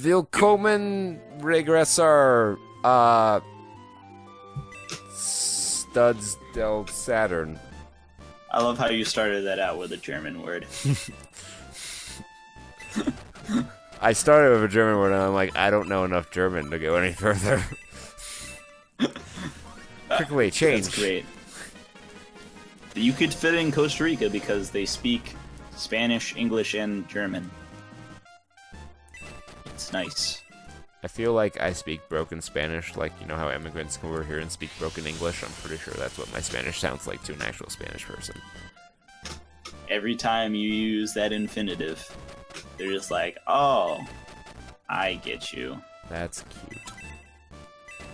Willkommen, Regressor, Studs del Saturn. I love how you started that out with a German word. I started with a German word and I'm like, I don't know enough German to go any further. Quickly, change. That's great. You could fit in Costa Rica because they speak Spanish, English, and German. It's nice. I feel like I speak broken Spanish, like, you know how immigrants come over here and speak broken English? I'm pretty sure that's what my Spanish sounds like to an actual Spanish person. Every time you use that infinitive, they're just like, oh, I get you. That's cute.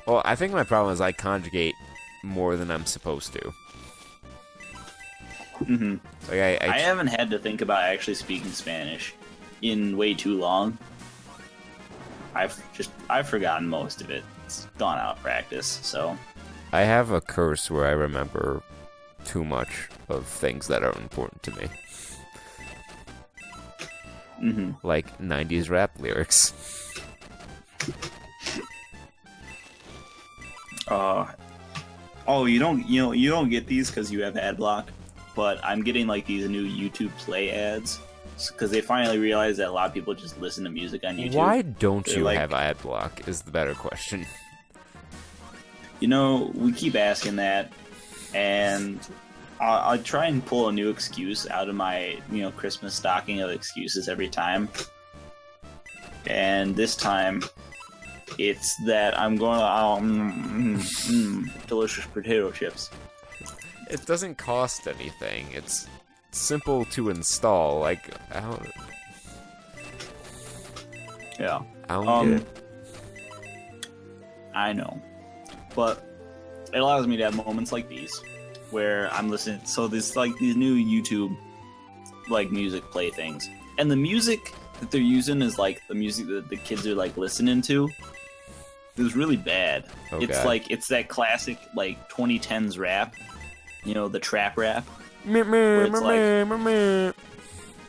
Well, I think my problem is I conjugate more than I'm supposed to. Mm-hmm. Like I haven't had to think about actually speaking Spanish in way too long. I've forgotten most of it. It's gone out of practice, so. I have a curse where I remember too much of things that are important to me. Mm-hmm. Like 90s rap lyrics. You don't get these because you have ad block, but I'm getting like these new YouTube Play ads because they finally realized that a lot of people just listen to music on YouTube. Why don't you like, have ad block is the better question. You know, we keep asking that, and I'll try and pull a new excuse out of my, Christmas stocking of excuses every time. And this time, it's that I'm going to delicious potato chips. It doesn't cost anything. It's simple to install. Like, I don't get it. I know. But it allows me to have moments like these where I'm listening. So there's like these new YouTube like music play things. And the music that they're using is like the music that the kids are like listening to. It was really bad. Oh, it's God. like it's that classic like 2010s rap. You know, the trap rap. Where it's like,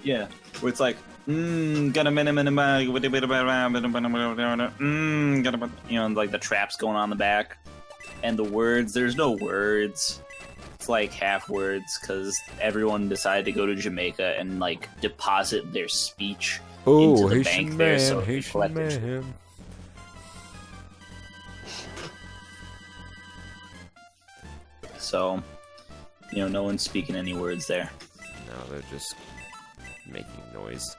yeah, where it's like, got a minute, like the traps going on in the back, and the words. There's no words. It's like half words because everyone decided to go to Jamaica and like deposit their speech into the bank there, so they collected. So, no one's speaking any words there. No, they're just making noise.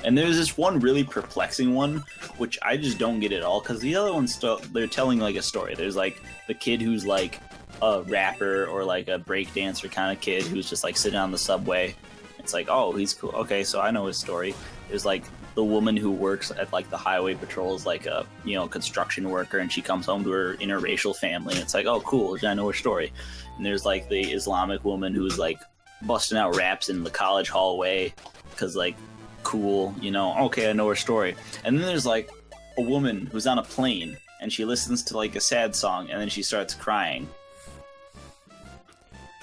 And there's this one really perplexing one, which I just don't get at all, because the other ones, they're telling like a story. There's like the kid who's like a rapper or like a breakdancer kind of kid who's just like sitting on the subway. It's like, oh, he's cool. Okay, so I know his story. There's like the woman who works at like the highway patrol is like a construction worker, and she comes home to her interracial family, and it's like, oh, cool, I know her story. And there's like the Islamic woman who's like busting out raps in the college hallway because like cool, okay, I know her story. And then there's like a woman who's on a plane and she listens to like a sad song and then she starts crying.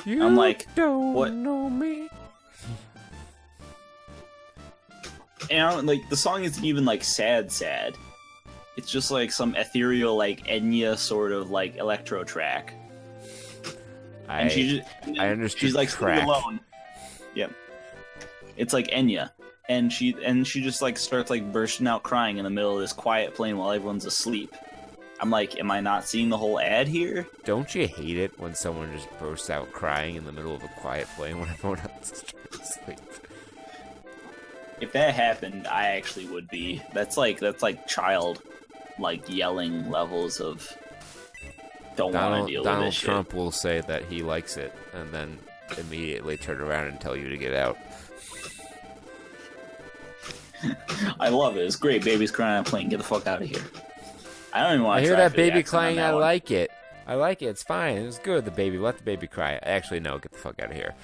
I'm like, don't what? know me. And like the song isn't even like sad. It's just like some ethereal like Enya sort of like electro track. I understood. She's like track. sitting alone. Yep. It's like Enya, and she just like starts like bursting out crying in the middle of this quiet plane while everyone's asleep. I'm like, am I not seeing the whole ad here? Don't you hate it when someone just bursts out crying in the middle of a quiet plane when everyone else is trying to sleep? If that happened, I actually would be. That's like child like yelling levels of don't want to deal with Donald this shit. Trump will say that he likes it and then immediately turn around and tell you to get out. I love it. It's great. Baby's crying on a plane. Get the fuck out of here. I don't even want I to hear try that for the baby accent on crying. that I one. like it. I like it. It's fine. It's good. The baby. Let the baby cry. Actually, no. Get the fuck out of here.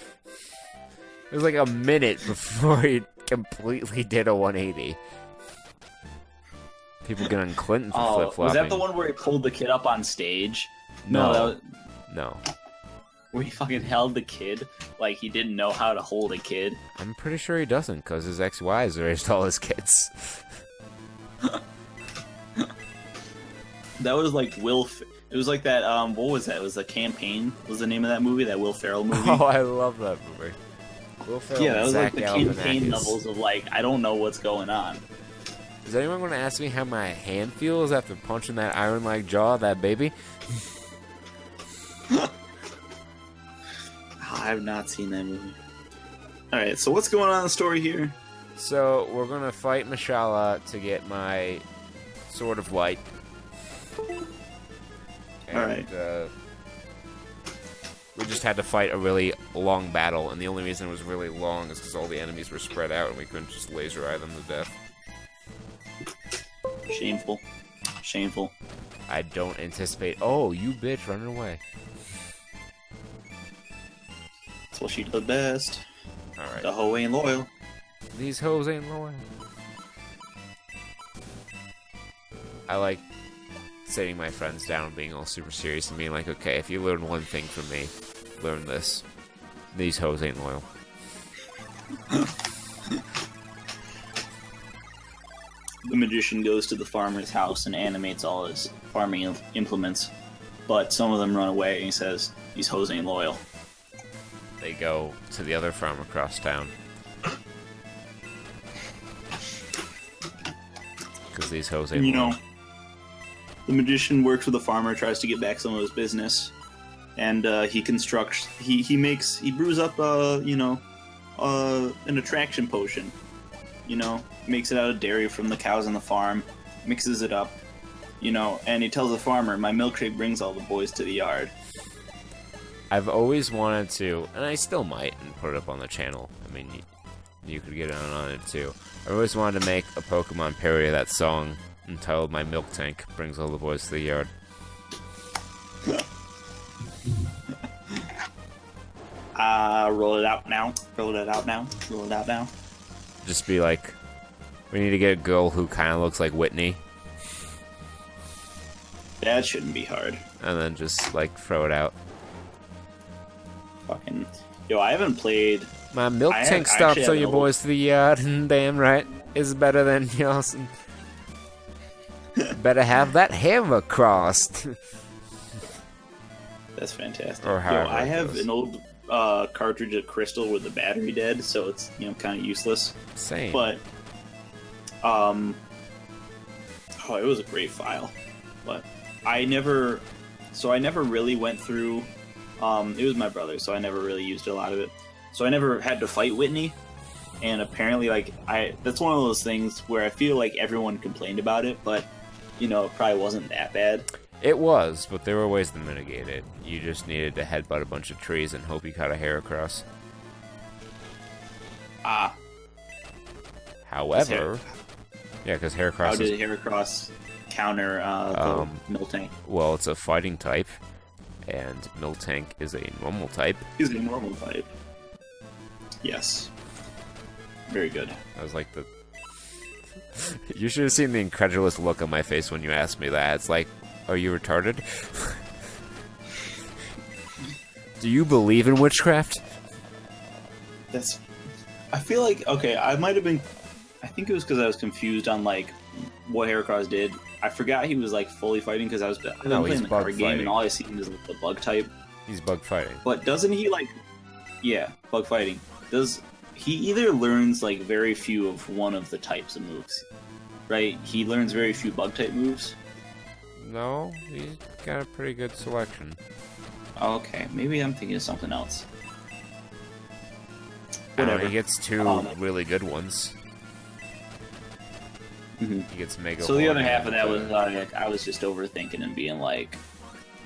It was like a minute before he completely did a 180. People get on Clinton for Oh, flip-flopping. was that the one where he pulled the kid up on stage? No. that was, No. where he fucking held the kid like he didn't know how to hold a kid. I'm pretty sure he doesn't, because his ex-wives raised all his kids. That was like It was like that. What was that? It was The Campaign. Was the name of that movie? That Will Ferrell movie. Oh, I love that movie. Will Ferrell Yeah, that and was Zach like the campaign Galifianakis. levels of like I don't know what's going on. Is anyone going to ask me how my hand feels after punching that iron-like jaw of that baby? I have not seen that movie. All right, so what's going on in the story here? So, we're going to fight Mashallah to get my Sword of Light. And, Alright. We just had to fight a really long battle, and the only reason it was really long is because all the enemies were spread out and we couldn't just laser eye them to death. Shameful. Shameful. I don't anticipate... Oh, you bitch, running away. That's what she does best. Alright. The hoe ain't loyal. These hoes ain't loyal. I like sitting my friends down and being all super serious and being like, okay, if you learn one thing from me, learn this. These hoes ain't loyal. The magician goes to the farmer's house and animates all his farming implements, but some of them run away and he says, these hoes ain't loyal. They go to the other farm across town. Because these hoes ain't You loyal. know, the magician works with the farmer, tries to get back some of his business, and he constructs. He brews up an attraction potion. You know, makes it out of dairy from the cows on the farm, mixes it up. You know, and he tells the farmer, "My milkshake brings all the boys to the yard." I've always wanted to, and I still might, and put it up on the channel. I mean, you could get on it too. I always wanted to make a Pokemon parody of that song entitled "My Milk Tank Brings All the Boys to the Yard." Roll it out now. Roll it out now. Roll it out now. Just be like, we need to get a girl who kind of looks like Whitney, That shouldn't be hard. and then just like throw it out. Fucking yo, I haven't played. My milk I tank actually stops have all an your old- boys to the yard, and damn right, is better than yours. Better have that hammer crossed. That's fantastic. Or Yo, however I it have goes. an old cartridge of Crystal with the battery dead, so it's kind of useless. Same. But it was a great file. But I never really went through. It was my brother, so I never really used a lot of it. So I never had to fight Whitney. And apparently, that's one of those things where I feel like everyone complained about it, but it probably wasn't that bad. It was, but there were ways to mitigate it. You just needed to headbutt a bunch of trees and hope you caught a hair across. However, yeah, because hair How cross did is, Heracross counter the Miltank? well, it's a fighting type, and Miltank is a normal type. He's a normal type. Yes. Very good. I was like, you should have seen the incredulous look on my face when you asked me that. It's like, are you retarded? Do you believe in witchcraft? I feel like, okay, I might have been. I think it was because I was confused on what Heracross did. I forgot he was fully fighting because I've been No, he's playing the bug card game fighting. and all I seen is the bug type. He's bug fighting. But doesn't he yeah, bug fighting. Does he either learns very few of one of the types of moves, right? He learns very few bug type moves. No, he's got a pretty good selection. Okay, maybe I'm thinking of something else. I don't know, Whatever. he gets two really good ones. Mhm. He gets Mega So the Horn other half of and, that was I was just overthinking and being like,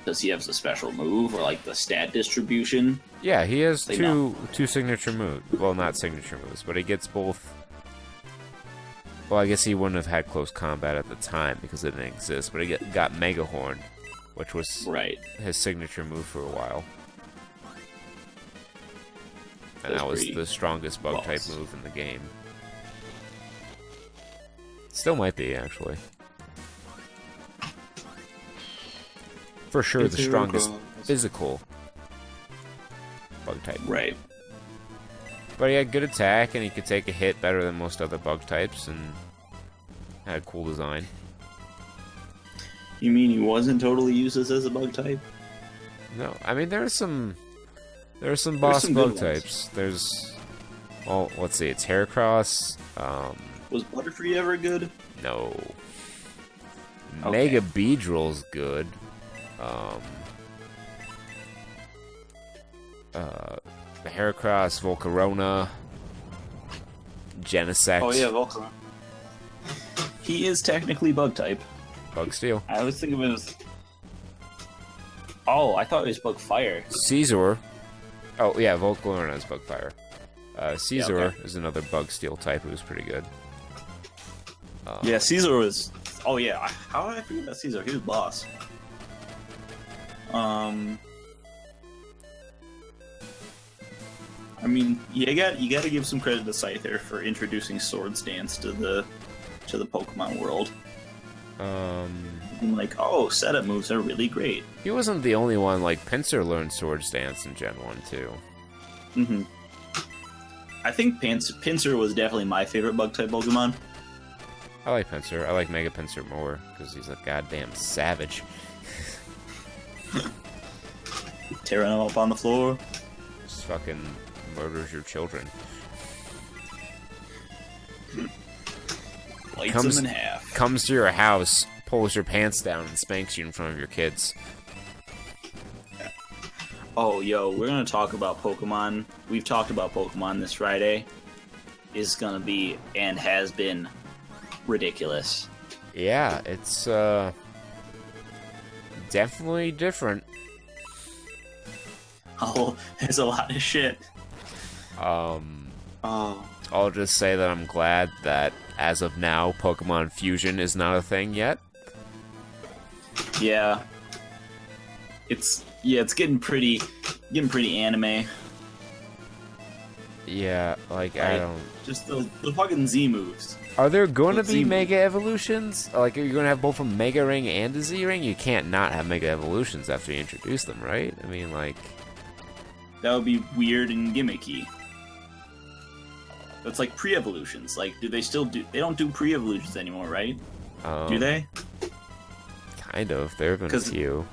does he have a special move or the stat distribution? yeah, he has Say two signature moves. Well, not signature moves, but he gets both. Well, I guess he wouldn't have had close combat at the time because it didn't exist, but he got Mega Horn, which was Right. his signature move for a while. And That's that was pretty the strongest bug type boss. move in the game. Still might be, actually. for sure the strongest physical bug type. Right. But he had good attack, and he could take a hit better than most other bug types, and had a cool design. You mean he wasn't totally useless as a bug type? No, I mean there are some boss some bug good ones. types. There's, well, let's see, it's Heracross. Was Butterfree ever good? No. Okay. Mega Beedrill's good. Heracross, Volcarona, Genesect. Oh yeah, Volcarona. He is technically bug type. Bug Steel. I always think of it as. Oh, I thought it was bug fire. Caesar. Oh yeah, Volcarona is Bug Fire. Caesar okay. is another Bug Steel type who's pretty good. Yeah, Caesar was. Oh yeah, how did I forget about Caesar? He was boss. I mean, you got to give some credit to Scyther for introducing Swords Dance to the Pokemon world. I'm like, oh, setup moves are really great. He wasn't the only one. Like Pinsir learned Swords Dance in Gen 1 too. Mm-hmm. I think Pinsir was definitely my favorite bug type Pokemon. I like Pinsir. I like Mega Pinsir more because he's a goddamn savage. Tearing them up on the floor. Just fucking murders your children. Lights them in half. Comes to your house, pulls your pants down, and spanks you in front of your kids. Oh, yo, we're gonna talk about Pokemon. We've talked about Pokemon this Friday. Is gonna be and has been ridiculous. Yeah, it's definitely different. Oh, there's a lot of shit. Oh. I'll just say that I'm glad that as of now, Pokemon Fusion is not a thing yet. Yeah. It's getting pretty anime. Yeah, like Right? I don't. Just the fucking Z moves. Are there going to The be Z Mega Evolutions? Like, are you going to have both a Mega Ring and a Z Ring? You can't not have Mega Evolutions after you introduce them, right? I mean, like... That would be weird and gimmicky. That's like pre-evolutions. Like, do they still do... They don't do pre-evolutions anymore, right? Do they? Kind of. There have been a 'Cause- few.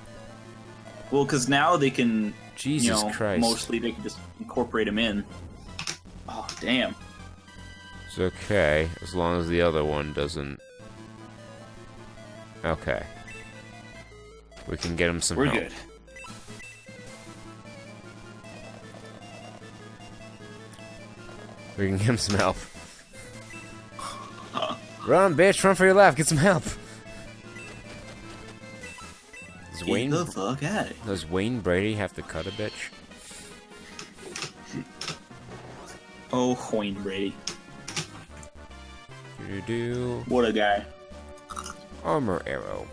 Well, because now they can... Jesus Christ. Mostly they can just incorporate them in. Oh, damn. It's okay, as long as the other one doesn't... Okay. We can get him some We're help. good. We can get him some help. Run, bitch, run for your life, get some help! Get the fuck out. Does Wayne Brady have to cut a bitch? Oh, Wayne Brady. Do What a guy. Armor Arrow.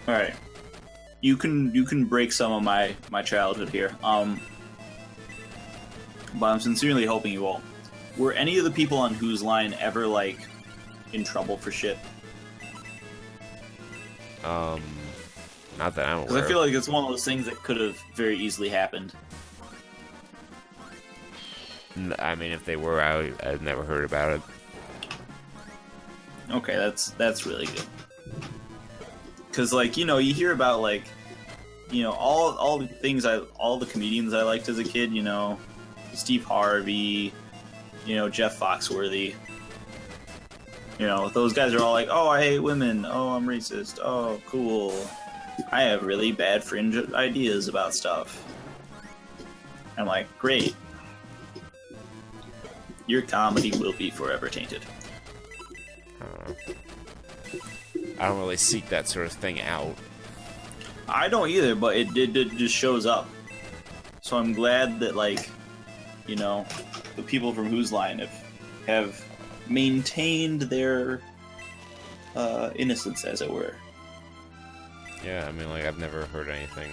Alright. You can break some of my childhood here. But I'm sincerely hoping you won't. Were any of the people on Whose Line ever, like, in trouble for shit? Not that I'm aware. Because I feel like it's one of those things that could have very easily happened. I mean, if they were, I've never heard about it. Okay, that's really good. Because, like, you know, you hear about, like, you know, all the things all the comedians I liked as a kid, you know, Steve Harvey, you know, Jeff Foxworthy. You know, those guys are all like, oh, I hate women. Oh, I'm racist. Oh, cool. I have really bad fringe ideas about stuff. I'm like, great. Your comedy will be forever tainted. I don't really seek that sort of thing out. I don't either, but it just shows up. So I'm glad that, like, you know, the people from Whose Line have maintained their innocence, as it were. Yeah, I mean, like, I've never heard anything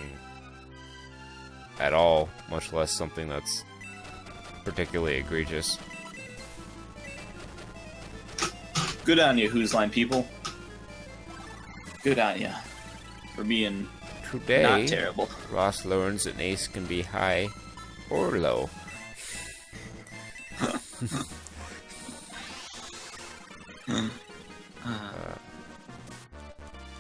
at all, much less something that's particularly egregious. Good on you, Whose Line people. Good on ya for being Today, not terrible. Ross learns an ace can be high or low.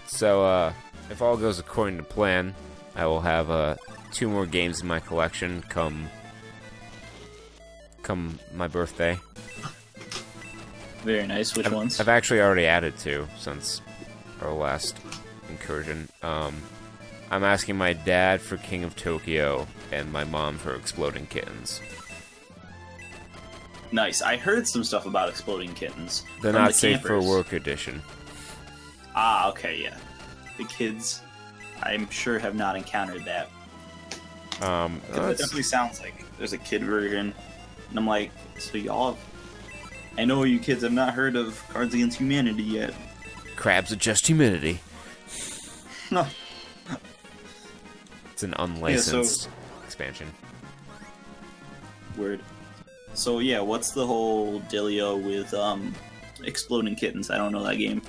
So, if all goes according to plan, I will have 2 more games in my collection come my birthday. Very nice. Which ones? I've actually already added 2 since our last incursion. I'm asking my dad for King of Tokyo and my mom for Exploding Kittens. Nice. I heard some stuff about Exploding Kittens. The from Not the Safe for campers. Work edition. Ah, okay, yeah. The kids, I'm sure, have not encountered that. It definitely sounds like there's a kid version. And I'm like, so y'all have... I know you kids have not heard of Cards Against Humanity yet. Crabs Adjust Humidity. No. It's an unlicensed expansion. Word. So yeah, what's the whole dealio with Exploding Kittens? I don't know that game.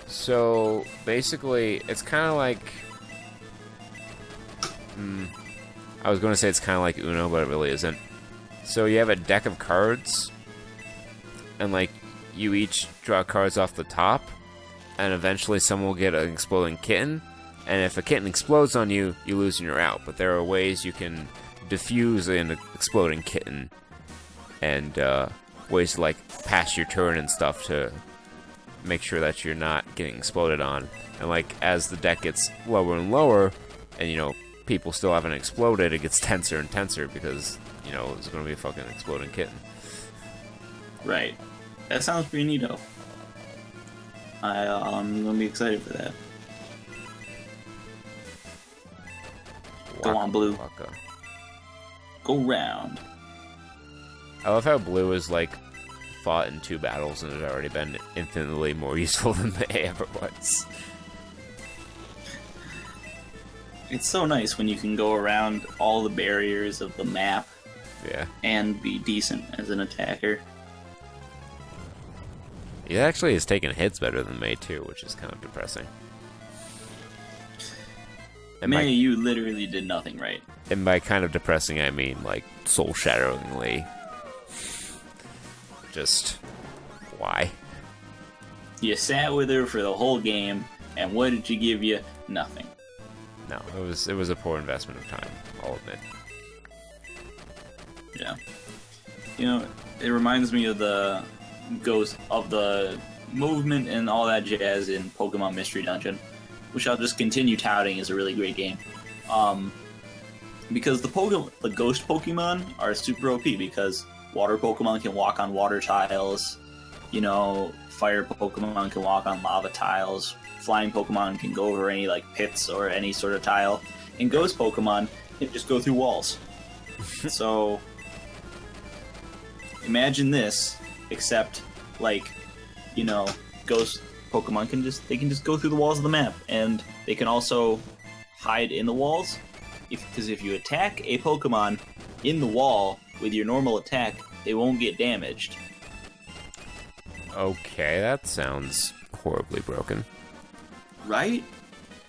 So, basically, it's kind of like... I was going to say it's kind of like Uno, but it really isn't. So you have a deck of cards, and like, you each draw cards off the top, and eventually someone will get an exploding kitten, and if a kitten explodes on you, you lose and you're out. But there are ways you can defuse an exploding kitten, and ways to like pass your turn and stuff to make sure that you're not getting exploded on. And like, as the deck gets lower and lower, and you know, people still haven't exploded, it gets tenser and tenser because, you know, it's gonna be a fucking exploding kitten. Right. That sounds pretty neato. I'm gonna be excited for that. Go on, Blue. Waka. Go round. I love how Blue is like fought in 2 battles and has already been infinitely more useful than they ever was. It's so nice when you can go around all the barriers of the map Yeah. and be decent as an attacker. He actually has taken hits better than May too, which is kind of depressing. And May, you literally did nothing right. and by kind of depressing, I mean like soul-shatteringly. Just why? You sat with her for the whole game, and what did she give you? Nothing. No, it was a poor investment of time, I'll admit. Yeah. You know, it reminds me of the movement and all that jazz in Pokemon Mystery Dungeon, which I'll just continue touting as a really great game. Because the ghost Pokemon are super OP because water Pokemon can walk on water tiles, you know, fire Pokemon can walk on lava tiles, flying Pokemon can go over any like pits or any sort of tile, and ghost Pokemon can just go through walls. So imagine this, except like, you know, ghost Pokemon can just go through the walls of the map, and they can also hide in the walls. Because if you attack a Pokemon in the wall with your normal attack, they won't get damaged. Okay, that sounds horribly broken. Right?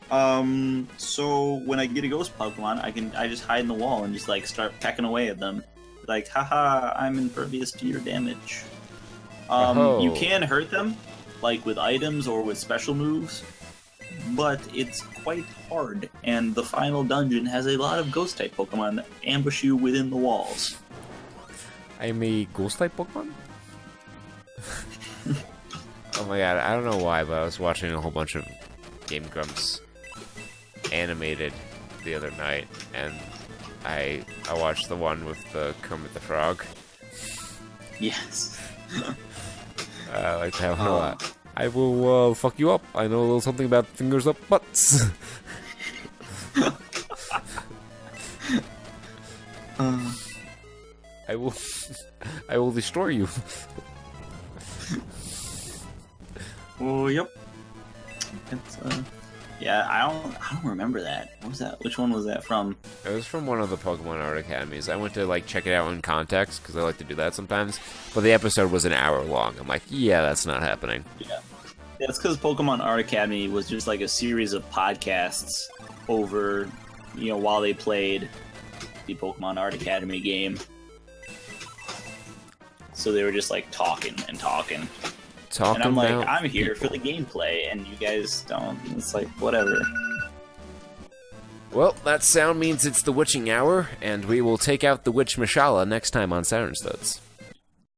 So when I get a ghost Pokemon, I just hide in the wall and just like start pecking away at them. Like, haha, I'm impervious to your damage. You can hurt them, like with items or with special moves, but it's quite hard, and the final dungeon has a lot of ghost-type Pokemon that ambush you within the walls. I'm a ghost-type Pokemon? Oh my god, I don't know why, but I was watching a whole bunch of Game Grumps animated the other night, and I watched the one with the Kermit the Frog. Yes. I like that one a lot. I will fuck you up. I know a little something about fingers up butts. I will destroy you. Oh, yep. It's, yeah, I don't remember that. What was that? Which one was that from? It was from one of the Pokemon Art Academies. I went to like check it out in context because I like to do that sometimes. But the episode was an hour long. I'm like, yeah, that's not happening. Yeah. That's because Pokemon Art Academy was just like a series of podcasts over, while they played the Pokemon Art Academy game. So they were just like talking and talking. And I'm like, I'm here for the gameplay, and you guys don't. It's like, whatever. Well, that sound means it's the witching hour, and we will take out the Witch Mashallah next time on Saturn Studs.